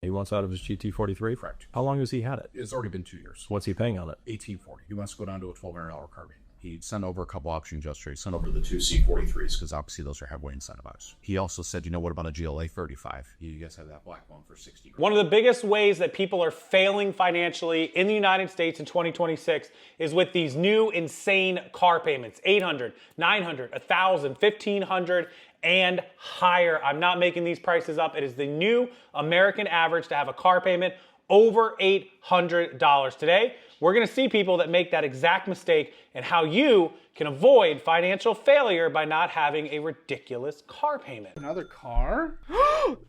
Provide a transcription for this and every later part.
He wants out of his GT43? Correct. How long has he had it? It's already been 2 years. What's he paying on it? $1,840. He wants to go down to a $1,200 carbine. He sent over a couple options yesterday. He sent over the two C43s because obviously those are heavily incentivized. He also said, you know, what about a GLA 35? You guys have that black one for 60 grand. One of the biggest ways that people are failing financially in the United States in 2026 is with these new insane car payments. $800, $900, $1,000, $1,500, and higher. I'm not making these prices up. It is the new American average to have a car payment over $800. Today, we're gonna see people that make that exact mistake and how you can avoid financial failure by not having a ridiculous car payment. Another car?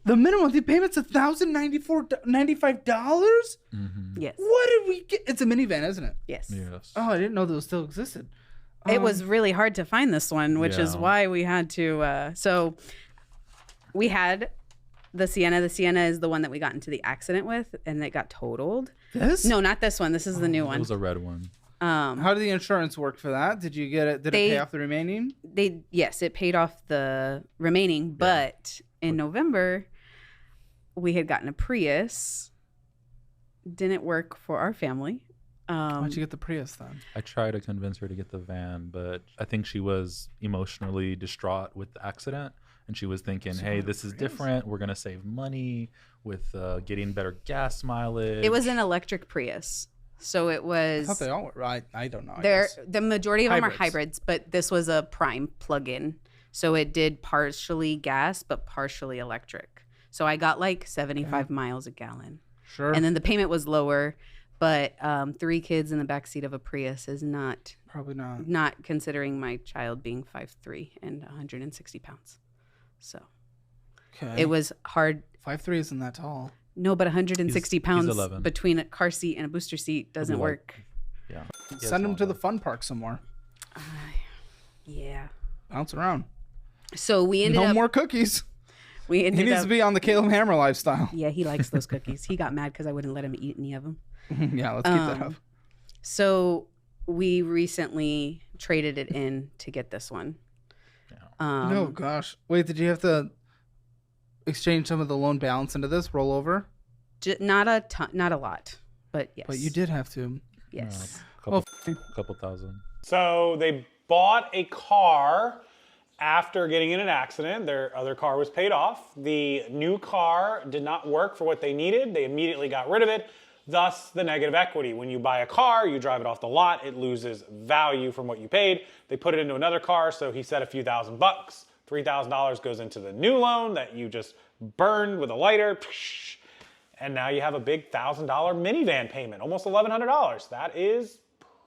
The minimum monthly payment's $1,095? Yes. What did we get? It's a minivan, isn't it? Yes. Yes. Oh, I didn't know those still existed. It was really hard to find this one, which is Yeah. why we had to. So we had the Sienna. The Sienna is the one that we got into the accident with, and it got totaled. This? No, not this one. This is the new It one. was a red one. How did the insurance work for that? Did you get it? Did it pay off the remaining? Yes, it paid off the remaining, but in November we had gotten a Prius. Didn't work for our family. Why'd you get the Prius then? I tried to convince her to get the van, but I think she was emotionally distraught with the accident. And she was thinking, hey, this is different. We're going to save money with getting better gas mileage. It was an electric Prius. So it was. I thought they all were. I don't know. The majority of them are Hybrids. hybrids, but this was a prime plug-in. So it did partially gas, but partially electric. So I got like 75 miles a gallon. Sure. And then the payment was lower, but 3 kids in the backseat of a Prius is not Probably not. not considering my child being 5'3" and 160 pounds. So Okay. it was hard. 5'3" isn't that tall. No, but 160 He's pounds 11. between a car seat and a booster seat doesn't like- work. Yeah. Send him to the fun park somewhere. Yeah. Bounce around. So we ended No up. more cookies. We He ended needs up. to be on the Caleb Hammer lifestyle. Yeah, he likes those cookies. He got mad because I wouldn't let him eat any of them. Yeah, let's keep that up. So we recently traded it in to get this one. No, gosh. Wait, did you have to exchange some of the loan balance into this rollover? Not a ton, not a lot, but yes. But you did have to. Yes. Couple thousand. So they bought a car after getting in an accident. Their other car was paid off. The new car did not work for what they needed. They immediately got rid of it. Thus, the negative equity. When you buy a car, you drive it off the lot, it loses value from what you paid. They put it into another car, so he said a few $1,000. $3,000 goes into the new loan that you just burned with a lighter. And now you have a big $1,000 minivan payment, almost $1,100. That is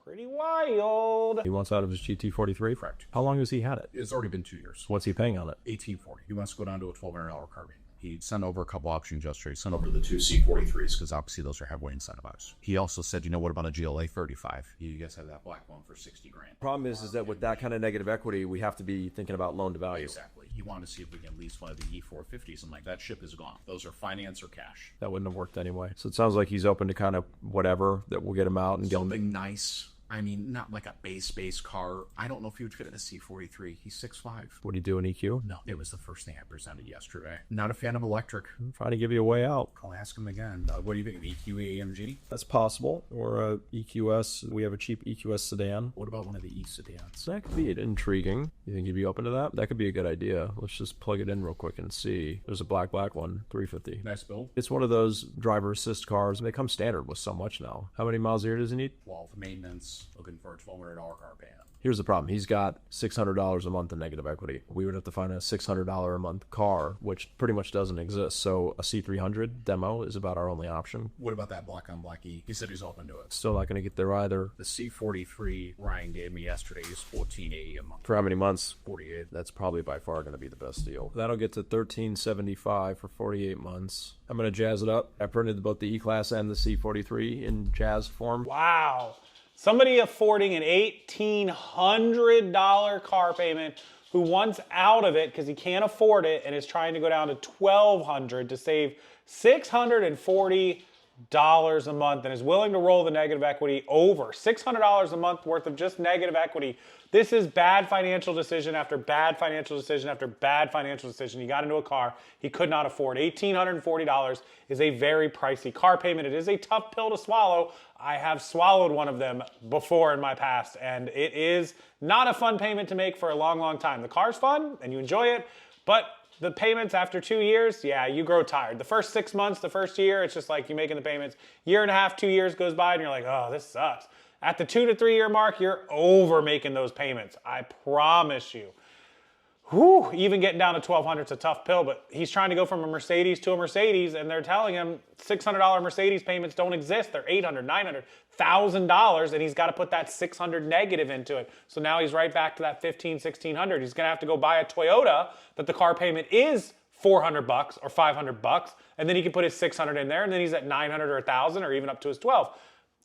pretty wild. He wants out of his GT43? Correct. How long has he had it? It's already been 2 years. What's he paying on it? $1,840. He wants to go down to a $1,200 carbine. He sent over a couple options yesterday. He sent over the two C43s because obviously those are heavily incentivized. He also said, you know, what about a GLA 35? You guys have that black one for 60 grand. Problem is that with that kind of negative equity, we have to be thinking about loan to value. Exactly. He wanted to see if we can lease one of the E450s. I'm like, that ship is gone. Those are finance or cash. That wouldn't have worked anyway. So it sounds like he's open to kind of whatever that will get him out and get him. Something nice. I mean, not like a base car. I don't know if he would fit in a C43. He's 6'5". What do you do in EQ? No, it was the first thing I presented yesterday. Not a fan of electric. I'm trying to give you a way out. I'll ask him again. What do you think? An EQ AMG? That's possible. Or a EQS. We have a cheap EQS sedan. What about one of the E sedans? That could be intriguing. You think you'd be open to that? That could be a good idea. Let's just plug it in real quick and see. There's a black one, 350. Nice build. It's one of those driver assist cars. They come standard with so much now. How many miles a year does he need? 12 maintenance. Looking for a $1,200 car band. Here's the problem. He's got $600 a month in negative equity. We would have to find a $600 a month car, which pretty much doesn't exist. So a C300 demo is about our only option. What about that black on black E? He said he's open to it. Still not going to get there either. The C43 Ryan gave me yesterday is $1,480 a month. For how many months? 48. That's probably by far going to be the best deal. That'll get to $1,375 for 48 months. I'm going to jazz it up. I printed both the E-Class and the C43 in jazz form. Wow. Somebody affording an $1,800 car payment who wants out of it because he can't afford it and is trying to go down to $1,200 to save $640. a month and is willing to roll the negative equity over $600 a month worth of just negative equity. This is bad financial decision after bad financial decision after bad financial decision. He got into a car he could not afford. $1,840 is a very pricey car payment. It is a tough pill to swallow. I have swallowed one of them before in my past, and it is not a fun payment to make for a long, long time. The car's fun and you enjoy it, but the payments after 2 years, yeah, you grow tired. The first 6 months, the first year, it's just like you're making the payments. Year and a half, 2 years goes by and you're like, oh, this sucks. At the 2 to 3 year mark, you're over making those payments. I promise you. Whew, even getting down to $1,200 is a tough pill, but he's trying to go from a Mercedes to a Mercedes, and they're telling him $600 Mercedes payments don't exist. They're $800, $900, $1,000, and he's got to put that $600 negative into it. So now he's right back to that $1,500, $1,600. He's going to have to go buy a Toyota that the car payment is $400 or $500, and then he can put his $600 in there, and then he's at $900 or $1,000 or even up to his $1,200.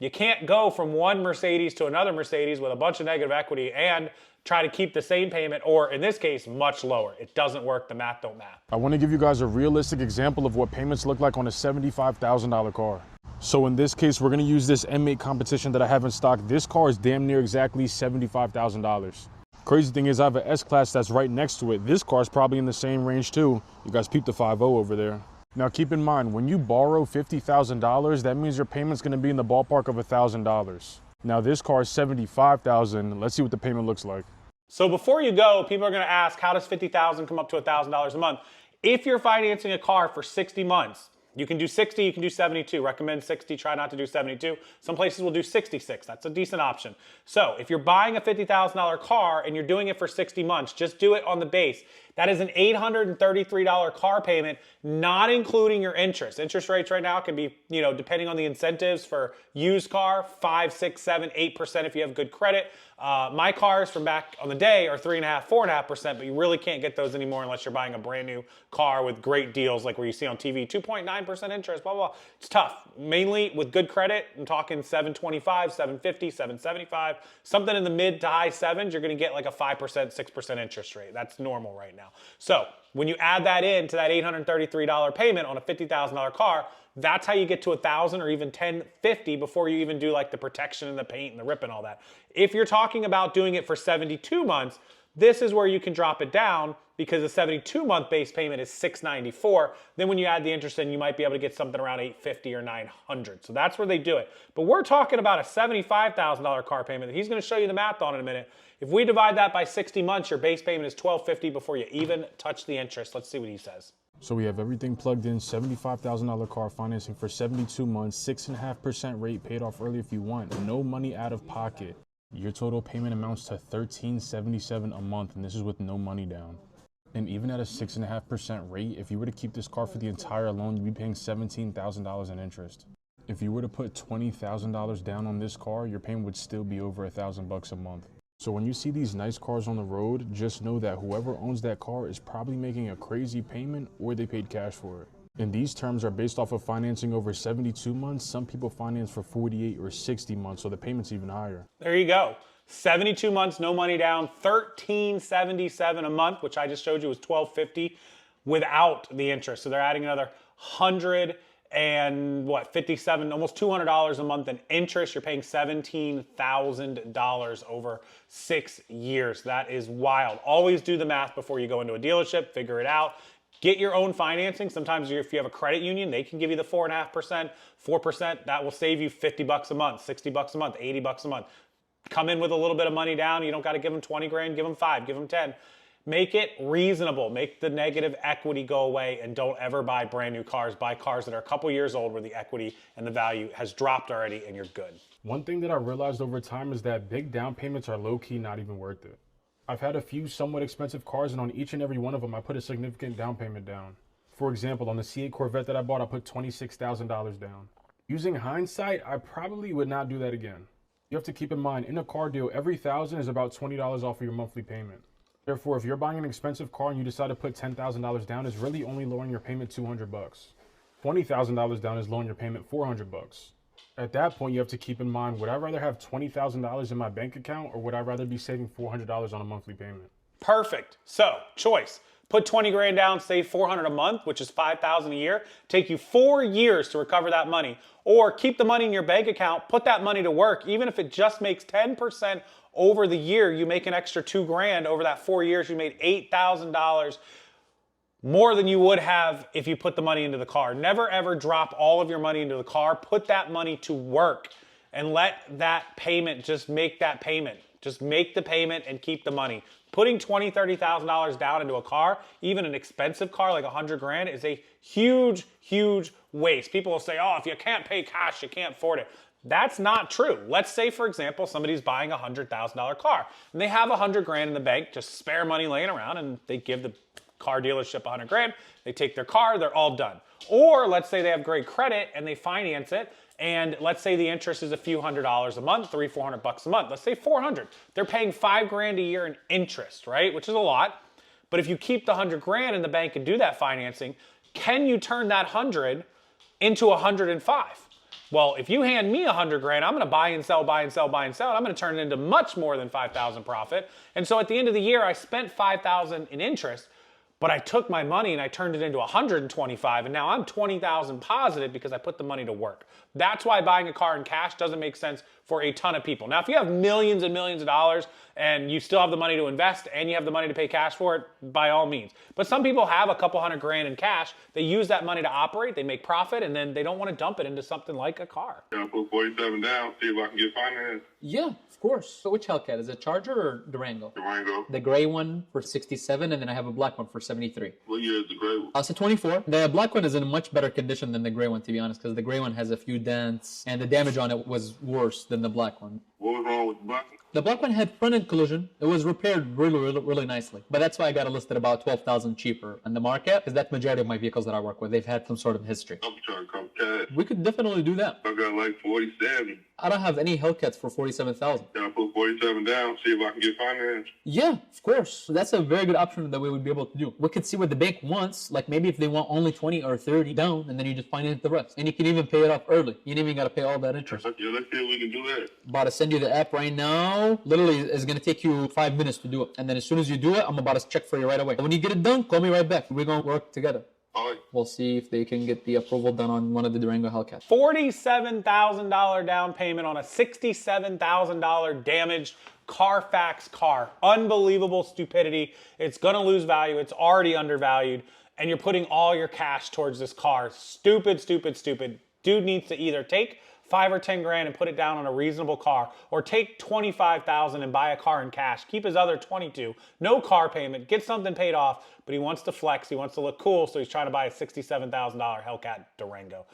You can't go from one Mercedes to another Mercedes with a bunch of negative equity and try to keep the same payment, or in this case, much lower. It doesn't work. The math don't math. I want to give you guys a realistic example of what payments look like on a $75,000 car. So in this case, we're going to use this M8 competition that I have in stock. This car is damn near exactly $75,000. Crazy thing is I have an S-Class that's right next to it. This car is probably in the same range too. You guys peep the 5.0 over there. Now keep in mind, when you borrow $50,000, that means your payment's going to be in the ballpark of $1,000. Now this car is $75,000. Let's see what the payment looks like. So before you go, people are going to ask, how does $50,000 come up to $1,000 a month? If you're financing a car for 60 months, you can do 60, you can do 72. Recommend 60, try not to do 72. Some places will do 66. That's a decent option. So if you're buying a $50,000 car and you're doing it for 60 months, just do it on the base. That is an $833 car payment, not including your interest. Interest rates right now can be, depending on the incentives for used car, 5, 6, 7, 8% if you have good credit. My cars from back on the day are 3.5%, 4.5%, but you really can't get those anymore unless you're buying a brand new car with great deals like where you see on TV, 2.9% interest, blah, blah, blah. It's tough. Mainly with good credit, I'm talking 725, 750, 775, something in the mid to high sevens, you're gonna get like a 5%, 6% interest rate. That's normal right now. So when you add that in to that $833 payment on a $50,000 car, that's how you get to $1,000 or even $1,050 before you even do like the protection and the paint and the rip and all that. If you're talking about doing it for 72 months, this is where you can drop it down because the 72-month base payment is $694. Then when you add the interest in, you might be able to get something around $850 or $900. So that's where they do it. But we're talking about a $75,000 car payment that he's going to show you the math on in a minute. If we divide that by 60 months, your base payment is $1,250 before you even touch the interest. Let's see what he says. So we have everything plugged in, $75,000 car financing for 72 months, 6.5% rate, paid off early if you want, no money out of pocket. Your total payment amounts to $1,377 a month, and this is with no money down. And even at a 6.5% rate, if you were to keep this car for the entire loan, you'd be paying $17,000 in interest. If you were to put $20,000 down on this car, your payment would still be over $1,000 a month. So when you see these nice cars on the road, just know that whoever owns that car is probably making a crazy payment or they paid cash for it. And these terms are based off of financing over 72 months. Some people finance for 48 or 60 months, so the payment's even higher. There you go. 72 months, no money down, $1,377 a month, which I just showed you was $1,250 without the interest. So they're adding another $57, almost $200 a month in interest. You're paying $17,000 over 6 years. That is wild. Always do the math before you go into a dealership, figure it out. Get your own financing. Sometimes if you have a credit union, they can give you the 4.5%, 4%. That will save you $50 a month, $60 a month, $80 a month. Come in with a little bit of money down. You don't got to give them 20 grand, give them 5, give them 10. Make it reasonable. Make the negative equity go away, and don't ever buy brand new cars. Buy cars that are a couple years old where the equity and the value has dropped already and you're good. One thing that I realized over time is that big down payments are low-key not even worth it. I've had a few somewhat expensive cars, and on each and every one of them, I put a significant down payment down. For example, on the C8 Corvette that I bought, I put $26,000 down. Using hindsight, I probably would not do that again. You have to keep in mind, in a car deal, every $1,000 is about $20 off of your monthly payment. Therefore, if you're buying an expensive car and you decide to put $10,000 down, it's really only lowering your payment $200. $20,000 down is lowering your payment $400. At that point, you have to keep in mind, would I rather have $20,000 in my bank account, or would I rather be saving $400 on a monthly payment? Perfect. So, choice. Put 20 grand down, save 400 a month, which is 5,000 a year. Take you 4 years to recover that money. Or keep the money in your bank account, put that money to work. Even if it just makes 10% over the year, you make an extra 2 grand. Over that 4 years, you made $8,000 more than you would have if you put the money into the car. Never ever drop all of your money into the car. Put that money to work and let that payment just make that payment. Just make the payment and keep the money. Putting $20,000, $30,000 down into a car, even an expensive car like 100 grand, is a huge, huge waste. People will say, oh, if you can't pay cash, you can't afford it. That's not true. Let's say, for example, somebody's buying a $100,000 car and they have 100 grand in the bank, just spare money laying around, and they give the car dealership 100 grand. They take their car, they're all done. Or let's say they have great credit and they finance it, and let's say the interest is a few $100s a month, $300-400 a month. Let's say 400. They're paying 5 grand a year in interest, right? Which is a lot. But if you keep the 100 grand in the bank and do that financing, can you turn that 100 into 105? Well, if you hand me 100 grand, I'm going to buy and sell, buy and sell, buy and sell. And I'm going to turn it into much more than 5,000 profit. And so at the end of the year, I spent 5,000 in interest, but I took my money and I turned it into 125, and now I'm 20,000 positive because I put the money to work. That's why buying a car in cash doesn't make sense for a ton of people. Now, if you have millions and millions of dollars and you still have the money to invest and you have the money to pay cash for it, by all means. But some people have a couple $100 grand in cash. They use that money to operate, they make profit, and then they don't want to dump it into something like a car. Can I put 47 down, see if I can get finance? Yeah, of course. So which Hellcat? Is it Charger or Durango? Durango. The gray one for 67, and then I have a black one for 73. What year is the gray one? It's a 24. The black one is in much better condition than the gray one, to be honest, because the gray one has a few dents, and the damage on it was worse than the black one. What was wrong with the black one? The black one had front-end collision. It was repaired really nicely. But that's why I got it listed about $12,000 cheaper on the market, because that's majority of my vehicles that I work with. They've had some sort of history. I'm trying to come cash. We could definitely do that. I got like 47. I don't have any Hellcats for $47,000. Can I put 47 down, see if I can get finance? Yeah, of course. So that's a very good option that we would be able to do. We could see what the bank wants, like maybe if they want only 20 or 30 down, and then you just finance the rest. And you can even pay it off early. You don't even got to pay all that interest. Yeah, let's see if we can do that. About to send you the app right now. Literally, it's going to take you 5 minutes to do it. And then as soon as you do it, I'm about to check for you right away. When you get it done, call me right back. We're going to work together. All right. We'll see if they can get the approval done on one of the Durango Hellcats. $47,000 down payment on a $67,000 damaged Carfax car. Unbelievable stupidity. It's going to lose value. It's already undervalued. And you're putting all your cash towards this car. Stupid, stupid, stupid. Dude needs to either take 5 or 10 grand and put it down on a reasonable car, or take 25,000 and buy a car in cash. Keep his other 22. No car payment. Get something paid off, but he wants to flex. He wants to look cool, so he's trying to buy a $67,000 Hellcat Durango.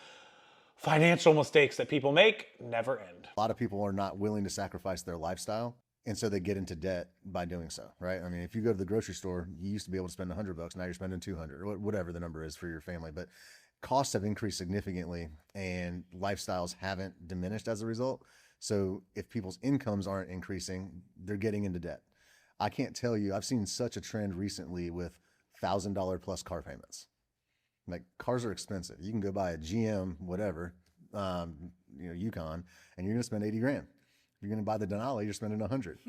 Financial mistakes that people make never end. A lot of people are not willing to sacrifice their lifestyle, and so they get into debt by doing so, right? I mean, if you go to the grocery store, you used to be able to spend $100, now you're spending 200, or whatever the number is for your family. But costs have increased significantly and lifestyles haven't diminished as a result. So if people's incomes aren't increasing, they're getting into debt. I can't tell you, I've seen such a trend recently with $1,000 plus car payments. Like, cars are expensive. You can go buy a GM, whatever, Yukon, and you're going to spend 80 grand. You're going to buy the Denali, you're spending 100.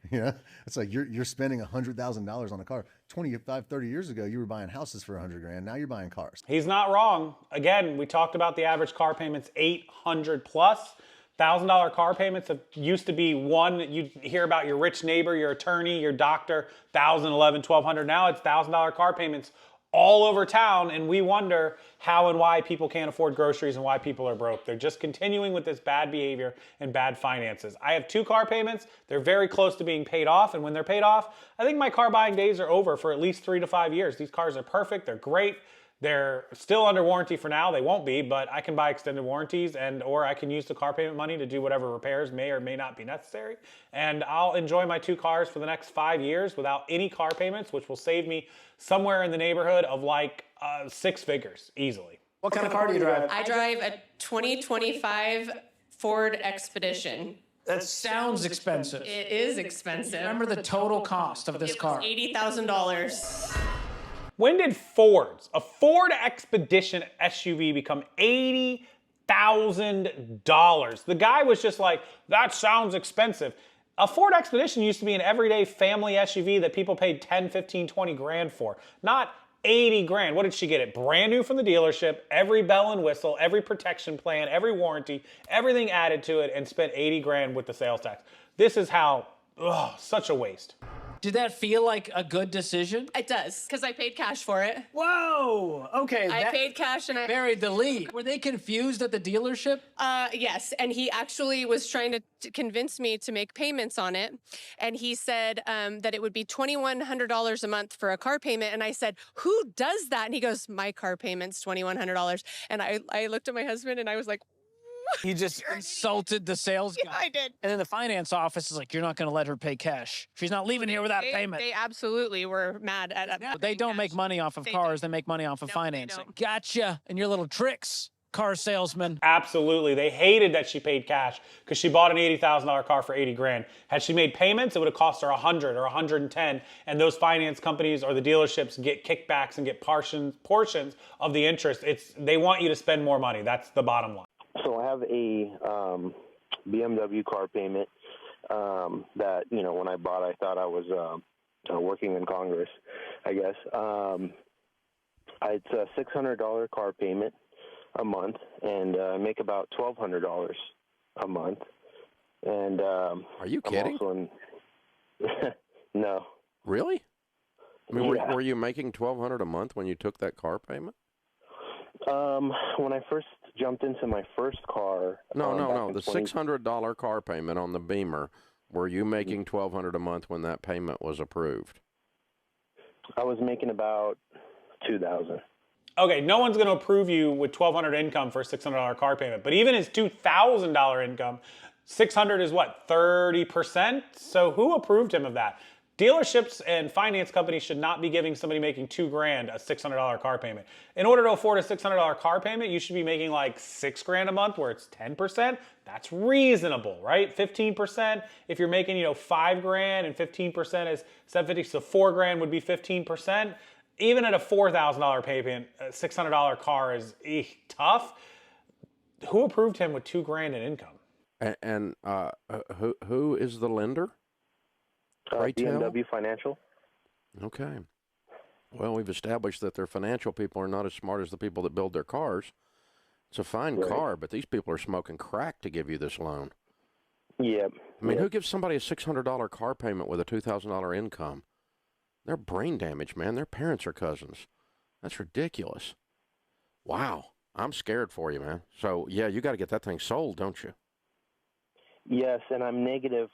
Yeah. It's like you're spending $100,000 on a car. 25, 30 years ago, you were buying houses for 100 grand. Now you're buying cars. He's not wrong. Again, we talked about the average car payments, 800 plus. $1,000 car payments used to be one that you'd hear about your rich neighbor, your attorney, your doctor, $1,000, $1,100, $1,200. Now it's $1,000 car payments all over town, and we wonder how and why people can't afford groceries and why people are broke. They're just continuing with this bad behavior and bad finances. I have 2 car payments. They're very close to being paid off, and when they're paid off, I think my car buying days are over for at least 3 to 5 years. These cars are perfect. They're great. They're still under warranty for now. They won't be, but I can buy extended warranties, or I can use the car payment money to do whatever repairs may or may not be necessary. And I'll enjoy my 2 cars for the next 5 years without any car payments, which will save me somewhere in the neighborhood of like 6 figures easily. What kind of car do you drive? I drive a 2025 Ford Expedition. That sounds expensive. It is expensive. Remember the total cost of this car? $80,000. When did a Ford Expedition SUV become $80,000? The guy was just like, that sounds expensive. A Ford Expedition used to be an everyday family SUV that people paid 10, 15, 20 grand for. Not 80 grand. What did she get? It brand new from the dealership, every bell and whistle, every protection plan, every warranty, everything added to it, and spent 80 grand with the sales tax. This is how, such a waste. Did that feel like a good decision? It does, because I paid cash for it. Whoa! Okay. I paid cash and I buried the lead. Were they confused at the dealership? Yes, and he actually was trying to convince me to make payments on it, and he said that it would be $2,100 a month for a car payment, and I said, "Who does that?" And he goes, "My car payment's $2,100," and I looked at my husband and I was like, You just insulted the sales guy. Yeah, I did. And then the finance office is like, you're not going to let her pay cash. She's not leaving here without payment. They absolutely were mad at But they don't make money off of cars. They make money off of financing. Gotcha. And your little tricks, car salesman. Absolutely. They hated that she paid cash because she bought an $80,000 car for 80 grand. Had she made payments, it would have cost her 100 or 110. And those finance companies or the dealerships get kickbacks and get portions of the interest. They want you to spend more money. That's the bottom line. So I have a BMW car payment that, when I bought, I thought I was working in Congress, I guess. It's a $600 car payment a month, and I make about $1,200 a month. And are you kidding? No. Really? I mean, Yeah. were you making $1,200 a month when you took that car payment? When I first jumped into my first car. No. The $600 car payment on the Beamer. Were you making $1,200 a month when that payment was approved? I was making about $2,000. Okay, no one's going to approve you with $1,200 income for a $600 car payment. But even his $2,000 income, $600 is what, 30%? So who approved him of that? Dealerships and finance companies should not be giving somebody making $2 grand a $600 car payment. In order to afford a $600 car payment, you should be making like $6 grand a month, where it's 10%. That's reasonable, right? 15%. If you're making, $5 grand and 15% is $750, so $4 grand would be 15%. Even at a $4,000 payment, a $600 car is tough. Who approved him with $2 grand in income? And who is the lender? BMW Financial. Okay. Well, we've established that their financial people are not as smart as the people that build their cars. It's a fine car, but these people are smoking crack to give you this loan. Yep. I mean, who gives somebody a $600 car payment with a $2,000 income? They're brain damaged, man. Their parents are cousins. That's ridiculous. Wow. I'm scared for you, man. So, yeah, you got to get that thing sold, don't you? Yes, and I'm negative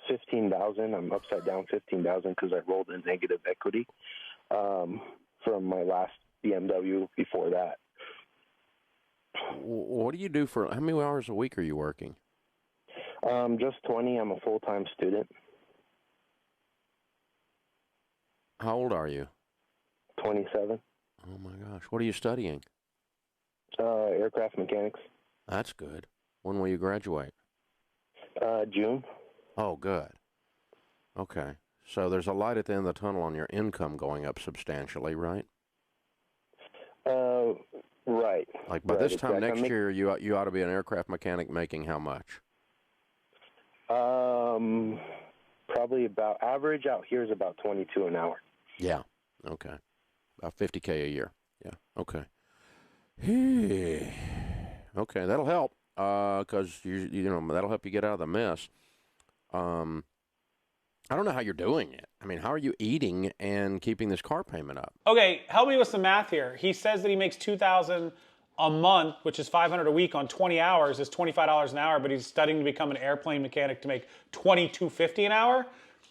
15,000. I'm upside down 15,000 because I rolled in negative equity from my last BMW before that. What do you do for, how many hours a week are you working? Just 20. I'm a full-time student. How old are you? 27. Oh my gosh. What are you studying? Aircraft mechanics. That's good. When will you graduate? June. Oh, good. Okay. So there's a light at the end of the tunnel on your income going up substantially, right? Right. Like by this time next year, you ought to be an aircraft mechanic making how much? Probably about average out here is about 22 an hour. Yeah. Okay. About 50K a year. Yeah. Okay. Okay, that'll help. Because that'll help you get out of the mess. I don't know how you're doing it. I mean, how are you eating and keeping this car payment up? Okay, help me with some math here. He says that he makes $2,000 a month, which is $500 a week on 20 hours, is $25 an hour, but he's studying to become an airplane mechanic to make $22.50 an hour.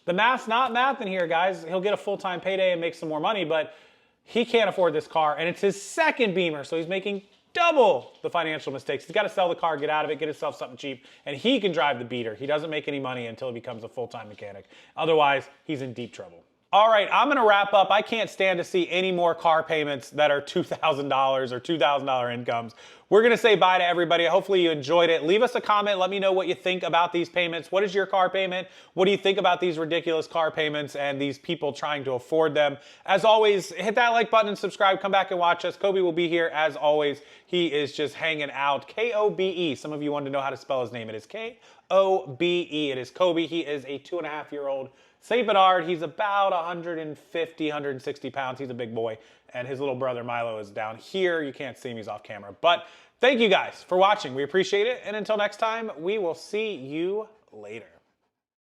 The math's not math in here, guys. He'll get a full-time payday and make some more money, but he can't afford this car, and it's his second Beamer, so he's making double the financial mistakes. He's got to sell the car, get out of it, get himself something cheap, and he can drive the beater. He doesn't make any money until he becomes a full-time mechanic. Otherwise, he's in deep trouble. All right, I'm going to wrap up. I can't stand to see any more car payments that are $2,000 or $2,000 incomes. We're going to say bye to everybody. Hopefully you enjoyed it. Leave us a comment. Let me know what you think about these payments. What is your car payment? What do you think about these ridiculous car payments and these people trying to afford them? As always, hit that like button and subscribe. Come back and watch us. Kobe will be here as always. He is just hanging out. K-O-B-E. Some of you wanted to know how to spell his name. It is K-O-B-E. It is Kobe. He is a 2.5-year-old St. Bernard. He's about 150, 160 pounds. He's a big boy. And his little brother Milo is down here. You can't see him. He's off camera. But thank you guys for watching. We appreciate it. And until next time, we will see you later.